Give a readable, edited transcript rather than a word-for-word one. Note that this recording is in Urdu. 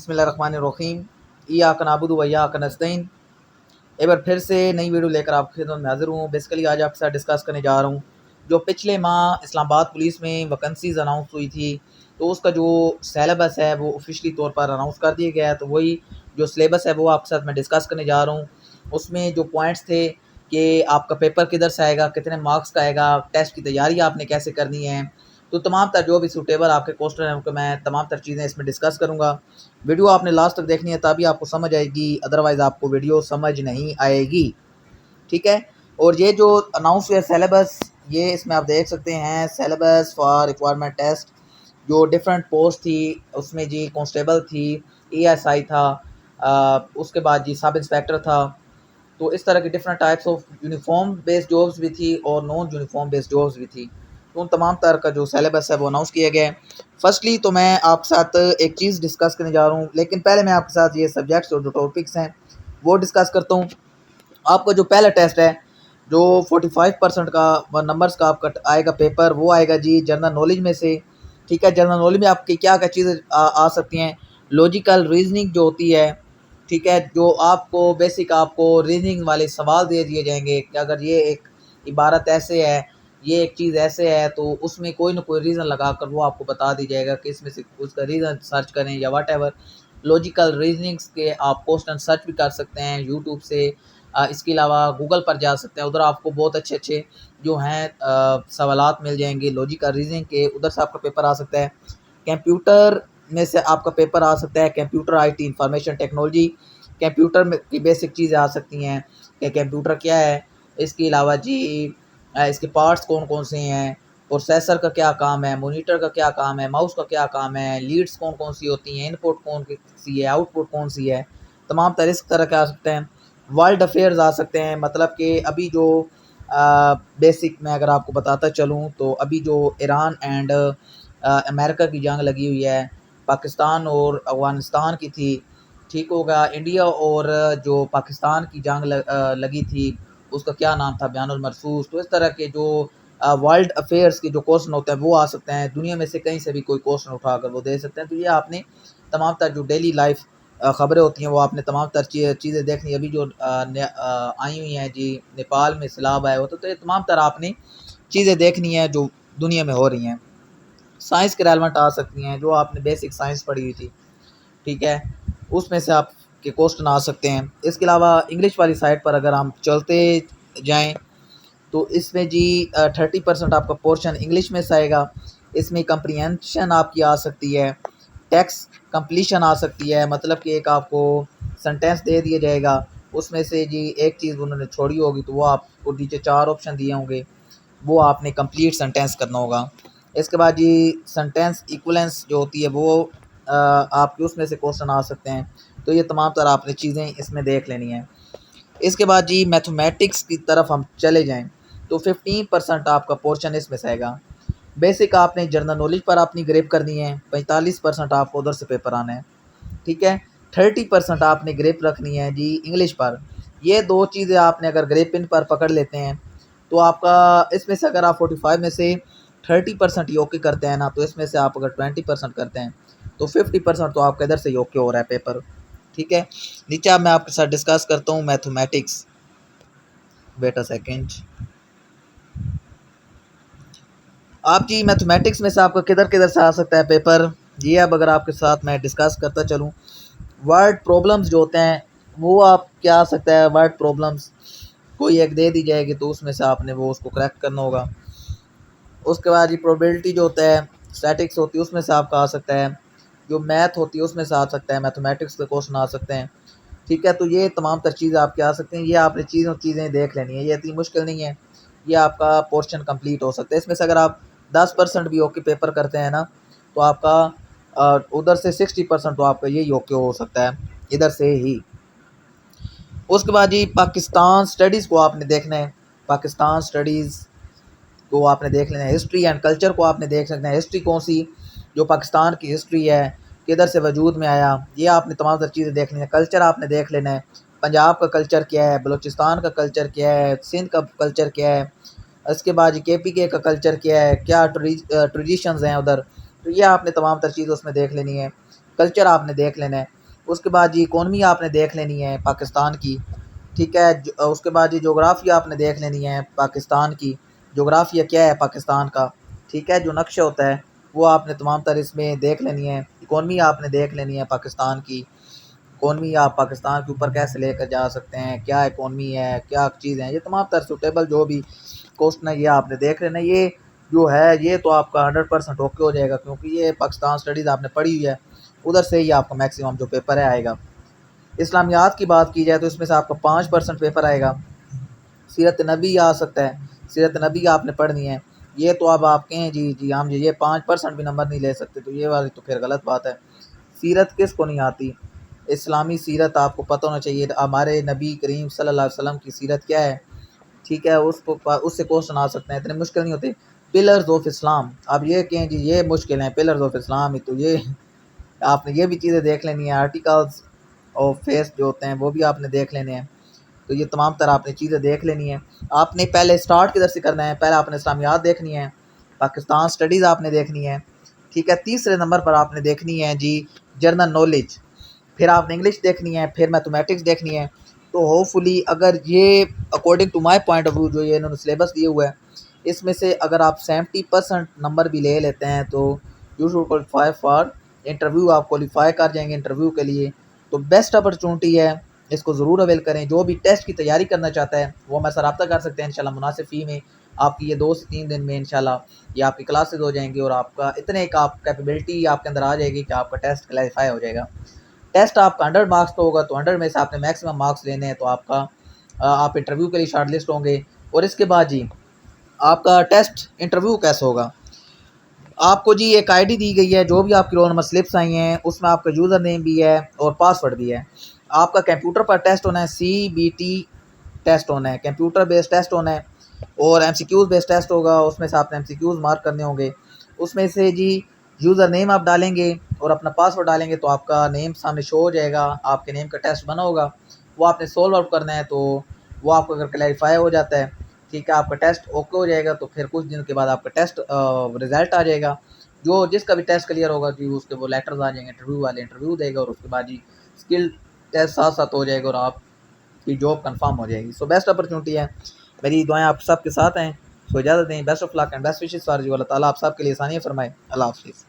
بسم اللہ الرحمن الرحیم ایاک نعبد و ایاک نستعین۔ ایک بار پھر سے نئی ویڈیو لے کر آپ کی خدمت میں حاضر ہوں۔ بیسیکلی آج آپ کے ساتھ ڈسکس کرنے جا رہا ہوں جو پچھلے ماہ اسلام آباد پولیس میں ویکنسیز اناؤنس ہوئی تھی، تو اس کا جو سیلیبس ہے وہ آفیشلی طور پر اناؤنس کر دیا گیا ہے۔ تو وہی جو سلیبس ہے وہ آپ کے ساتھ میں ڈسکس کرنے جا رہا ہوں۔ اس میں جو پوائنٹس تھے کہ آپ کا پیپر کدھر سے آئے گا، کتنے مارکس کا آئے گا، ٹیسٹ کی تیاری آپ نے کیسے کرنی ہے، تو تمام تر جو بھی سوٹیبل آپ کے کوسچن ہیں کہ میں تمام تر چیزیں اس میں ڈسکس کروں گا۔ ویڈیو آپ نے لاسٹ تک دیکھنی ہے تبھی آپ کو سمجھ آئے گی، ادروائز آپ کو ویڈیو سمجھ نہیں آئے گی، ٹھیک ہے۔ اور یہ جو اناؤنس ہوا سیلیبس، یہ اس میں آپ دیکھ سکتے ہیں سیلیبس فار ریکوائرمنٹ ٹیسٹ، جو ڈفرینٹ پوسٹ تھی اس میں جی کانسٹیبل تھی، اے ایس آئی تھا، اس کے بعد جی سب انسپیکٹر تھا۔ تو اس طرح کی different types of uniform based jobs بھی تھی اور نان یونیفارم بیسڈ جابس بھی تھی۔ تو ان تمام طرح کا جو سیلیبس ہے وہ اناؤنس کیا گیا ہے۔ فرسٹلی تو میں آپ کے ساتھ ایک چیز ڈسکس کرنے جا رہا ہوں، لیکن پہلے میں آپ کے ساتھ یہ سبجیکٹس اور جو ٹاپکس ہیں وہ ڈسکس کرتا ہوں۔ آپ کا جو پہلا ٹیسٹ ہے جو 45% کا نمبرز کا آپ کا آئے گا پیپر، وہ آئے گا جی جنرل نالج میں سے، ٹھیک ہے۔ جنرل نالج میں آپ کی کیا کیا چیزیں آ سکتی ہیں، لاجیکل ریزننگ جو ہوتی ہے، ٹھیک ہے، جو آپ کو بیسک آپ کو ریزننگ والے سوال دے دیے جائیں گے کہ اگر یہ ایک عبارت ایسے ہے، یہ ایک چیز ایسے ہے، تو اس میں کوئی نہ کوئی ریزن لگا کر وہ آپ کو بتا دی جائے گا کہ اس میں سے اس کا ریزن سرچ کریں یا واٹ ایور۔ لاجیکل ریزننگس کے آپ کوسچن سرچ بھی کر سکتے ہیں یوٹیوب سے، اس کے علاوہ گوگل پر جا سکتے ہیں، ادھر آپ کو بہت اچھے اچھے جو ہیں سوالات مل جائیں گے لاجیکل ریزننگ کے، ادھر سے آپ کا پیپر آ سکتا ہے۔ کمپیوٹر میں سے آپ کا پیپر آ سکتا ہے، computer I T information technology, computer میں کی بیسک چیزیں آ سکتی ہیں کہ کمپیوٹر کیا ہے، اس کے علاوہ جی اس کے پارٹس کون کون سے ہیں، پروسیسر کا کیا کام ہے، مانیٹر کا کیا کام ہے، ماؤس کا کیا کام ہے، لیڈس کون کون سی ہوتی ہیں، ان پٹ کون سی ہے، آؤٹ پٹ کون سی ہے، تمام طرح اس طرح کے آ سکتے ہیں۔ ورلڈ افیئرز آ سکتے ہیں، مطلب کہ ابھی جو بیسک میں اگر آپ کو بتاتا چلوں تو ابھی جو ایران اینڈ امریکہ کی جنگ لگی ہوئی ہے، پاکستان اور افغانستان کی تھی، ٹھیک ہوگا، انڈیا اور جو پاکستان کی جنگ لگی تھی اس کا کیا نام تھا، بیان المرصوص۔ تو اس طرح کے جو ورلڈ افیئرس کے جو کوسچن ہوتے ہیں وہ آ سکتے ہیں، دنیا میں سے کہیں سے بھی کوئی کوسچن اٹھا کر وہ دے سکتے ہیں۔ تو یہ آپ نے تمام تر جو ڈیلی لائف خبریں ہوتی ہیں وہ آپ نے تمام تر چیزیں دیکھنی۔ ابھی جو آئی ہوئی ہیں جی نیپال میں سیلاب آئے ہوتے، تو یہ تمام تر آپ نے چیزیں دیکھنی ہیں جو دنیا میں ہو رہی ہیں۔ سائنس کے ریلیونٹ آ سکتی ہیں، جو آپ نے بیسک سائنس پڑھی ہوئی تھی، ٹھیک ہے، اس میں سے آپ کے کوسچن آ سکتے ہیں۔ اس کے علاوہ انگلش والی سائٹ پر اگر ہم چلتے جائیں تو اس میں جی 30% آپ کا پورشن انگلش میں سے آئے گا، اس میں کمپریہنشن آپ کی آ سکتی ہے، ٹیکس کمپلیشن آ سکتی ہے، مطلب کہ ایک آپ کو سنٹینس دے دیا جائے گا، اس میں سے جی ایک چیز انہوں نے چھوڑی ہوگی تو وہ آپ کو نیچے 4 آپشن دیے ہوں گے، وہ آپ نے کمپلیٹ سنٹینس کرنا ہوگا۔ اس کے بعد جی سنٹینس ایکولنس جو ہوتی ہے وہ آپ کے اس میں سے کوسچن آ سکتے ہیں۔ تو یہ تمام طرح آپ نے چیزیں اس میں دیکھ لینی ہیں۔ اس کے بعد جی میتھمیٹکس کی طرف ہم چلے جائیں تو 15% آپ کا پورشن اس میں سے آئے گا۔ بیسک آپ نے جنرل نالج پر اپنی گریپ کرنی ہے، 45% آپ کو ادھر سے پیپر آنا ہے، ٹھیک ہے۔ 30% آپ نے گریپ رکھنی ہے جی انگلش پر۔ یہ دو چیزیں آپ نے اگر گریپ ان پر پکڑ لیتے ہیں تو آپ کا اس میں سے اگر آپ 45 میں سے 30% یوکے کرتے ہیں نا، تو اس میں سے آپ اگر 20% کرتے ہیں تو 50% تو آپ کا ادھر سے یوکے ہو رہا ہے پیپر، ٹھیک ہے۔ نیچے میں آپ کے ساتھ ڈسکس کرتا ہوں میتھمیٹکس، بیٹا سیکنڈ۔ آپ جی میتھمیٹکس میں سے آپ کا کدھر سے آ سکتا ہے پیپر، یہ اب اگر آپ کے ساتھ میں ڈسکس کرتا چلوں، ورڈ پرابلمز جو ہوتے ہیں وہ آپ کیا آ سکتا ہے، ورڈ پرابلمز کوئی ایک دے دی جائے گی تو اس میں سے آپ نے وہ اس کو کریکٹ کرنا ہوگا۔ اس کے بعد یہ پروبیبلٹی جو ہوتا ہے، اسٹیٹکس ہوتی ہے، اس میں سے آپ کا آ سکتا ہے، جو میتھ ہوتی ہے اس میں سے آ سکتا ہے، میتھمیٹکس کے کوسچن آ سکتے ہیں، ٹھیک ہے۔ تو یہ تمام تر چیزیں آپ کے آ سکتے ہیں، یہ آپ نے چیزیں دیکھ لینی ہے، یہ اتنی مشکل نہیں ہے، یہ آپ کا پورشن کمپلیٹ ہو سکتا ہے۔ اس میں سے اگر آپ 10% بھی اوکے پیپر کرتے ہیں نا تو آپ کا ادھر سے 60% تو آپ کا یہ اوکے ہو سکتا ہے ادھر سے ہی۔ اس کے بعد جی پاکستان اسٹڈیز کو آپ نے دیکھنا ہے، پاکستان اسٹڈیز کو آپ نے دیکھ لینا ہے، ہسٹری اینڈ کلچر کو آپ نے دیکھ سکتے ہیں، ہسٹری کون سی، جو پاکستان کی ہسٹری ہے کدھر سے وجود میں آیا، یہ آپ نے تمام تر چیزیں دیکھنی ہے۔ کلچر آپ نے دیکھ لینا ہے، پنجاب کا کلچر کیا ہے، بلوچستان کا کلچر کیا ہے، سندھ کا کلچر کیا ہے، اس کے بعد کے پی کے کا کلچر کیا ہے، کیا ٹریڈیشنز ہیں ادھر، تو یہ آپ نے تمام تر چیز اس میں دیکھ لینی ہے۔ کلچر آپ نے دیکھ لینا ہے. اس کے بعد جی اکانومی آپ نے دیکھ لینی ہے پاکستان کی. ٹھیک ہے. اس کے بعد جی جغرافیہ آپ نے دیکھ لینی ہے پاکستان کی. جغرافیہ کیا ہے پاکستان کا. ٹھیک ہے. جو نقشہ ہوتا ہے وہ آپ نے تمام تر اس میں دیکھ لینی ہے. اکانومی آپ نے دیکھ لینی ہے پاکستان کی. اکانومی آپ پاکستان کے اوپر کیسے لے کر جا سکتے ہیں, کیا اکانومی ہے, کیا چیزیں ہیں, یہ تمام تر سوٹیبل جو بھی کوسچن ہے یہ آپ نے دیکھ لینا. یہ جو ہے یہ تو آپ کا 100% اوکے ہو جائے گا, کیونکہ یہ پاکستان اسٹڈیز آپ نے پڑھی ہوئی ہے, ادھر سے ہی آپ کا میکسیمم جو پیپر ہے آئے گا. اسلامیات کی بات کی جائے تو اس میں سے آپ کا 5% پیپر آئے گا. سیرت نبی آ سکتا ہے, سیرت نبی آپ نے پڑھنی ہے. یہ تو اب آپ کہیں جی ہم یہ 5% بھی نمبر نہیں لے سکتے, تو یہ والی تو پھر غلط بات ہے. سیرت کس کو نہیں آتی, اسلامی سیرت آپ کو پتہ ہونا چاہیے. ہمارے نبی کریم صلی اللہ علیہ وسلم کی سیرت کیا ہے. ٹھیک ہے. اس سے کوشچن آ سکتے ہیں, اتنے مشکل نہیں ہوتے. پلرز آف اسلام, آپ یہ کہیں جی یہ مشکل ہیں پلرز آف اسلام, تو یہ آپ نے یہ بھی چیزیں دیکھ لینی ہیں. آرٹیکلز آف فیس جو ہوتے ہیں وہ بھی آپ نے دیکھ لینے ہیں. تو یہ تمام طرح آپ نے چیزیں دیکھ لینی ہیں. آپ نے پہلے سٹارٹ کدھر سے کرنا ہے, پہلے آپ نے اسلامیات دیکھنی ہے, پاکستان سٹڈیز آپ نے دیکھنی ہے. ٹھیک ہے. تیسرے نمبر پر آپ نے دیکھنی ہے جی جرنل نالج, پھر آپ نے انگلش دیکھنی ہے, پھر میتھمیٹکس دیکھنی ہے. تو ہوپ فلی اگر یہ according to my point of view جو یہ انہوں نے سلیبس دیے ہوا ہے, اس میں سے اگر آپ 70% نمبر بھی لے لیتے ہیں تو you should qualify for interview, آپ کوالیفائی کر جائیں گے انٹرویو کے لیے. تو بیسٹ اپرچونٹی ہے, اس کو ضرور اویل کریں. جو بھی ٹیسٹ کی تیاری کرنا چاہتا ہے وہ میں سے رابطہ کر سکتے ہیں انشاءاللہ مناسب فی میں. آپ کی یہ 2 سے 3 دن میں انشاءاللہ یہ آپ کی کلاسز ہو جائیں گی, اور آپ کا اتنے ایک آپ کیپیبلٹی آپ کے اندر آ جائے گی کہ آپ کا ٹیسٹ کلیریفائی ہو جائے گا. ٹیسٹ آپ کا 100 مارکس تو ہوگا, تو 100 میں سے آپ نے میکسیمم مارکس لینے ہیں, تو آپ انٹرویو کے لیے شارٹ لسٹ ہوں گے. اور اس کے بعد جی آپ کا ٹیسٹ انٹرویو کیسے ہوگا. آپ کو جی ایک آئی ڈی دی گئی ہے, جو بھی آپ کی رول نمبر سلپس آئی ہیں اس میں آپ کا یوزر نیم بھی ہے اور پاسورڈ بھی ہے. آپ کا کمپیوٹر پر ٹیسٹ ہونا ہے, CBT ٹیسٹ ہونا ہے, کمپیوٹر بیس ٹیسٹ ہونا ہے, اور MCQs بیس ٹیسٹ ہوگا. اس میں سے آپ نے MCQs مارک کرنے ہوں گے. اس میں سے جی یوزر نیم آپ ڈالیں گے اور اپنا پاسورڈ ڈالیں گے, تو آپ کا نیم سامنے شو ہو جائے گا. آپ کے نیم کا ٹیسٹ بنا ہوگا, وہ آپ نے سولو آؤٹ کرنا ہے. تو وہ آپ کو اگر کلیریفائی ہو جاتا ہے, ٹھیک ہے, آپ کا ٹیسٹ اوکے ہو جائے گا, تو پھر کچھ دن کے بعد آپ کا ٹیسٹ رزلٹ آ جائے گا. جس کا بھی ٹیسٹ کلیئر ہوگا جی اس کے وہ لیٹرز آ جائیں گے, انٹرویو والے انٹرویو دے گا, اور اس کے بعد جی اسکل ٹیسٹ ساتھ ساتھ ہو جائے گا, اور آپ کی جاب کنفرم ہو جائے گی. سو بیسٹ اپرچونٹی ہے, میری دعائیں آپ سب کے ساتھ ہیں. سو اجازت دیں, best of luck and best wishes for you. Allah تعالیٰ آپ سب کے لیے آسانیاں فرمائے. اللہ حافظ.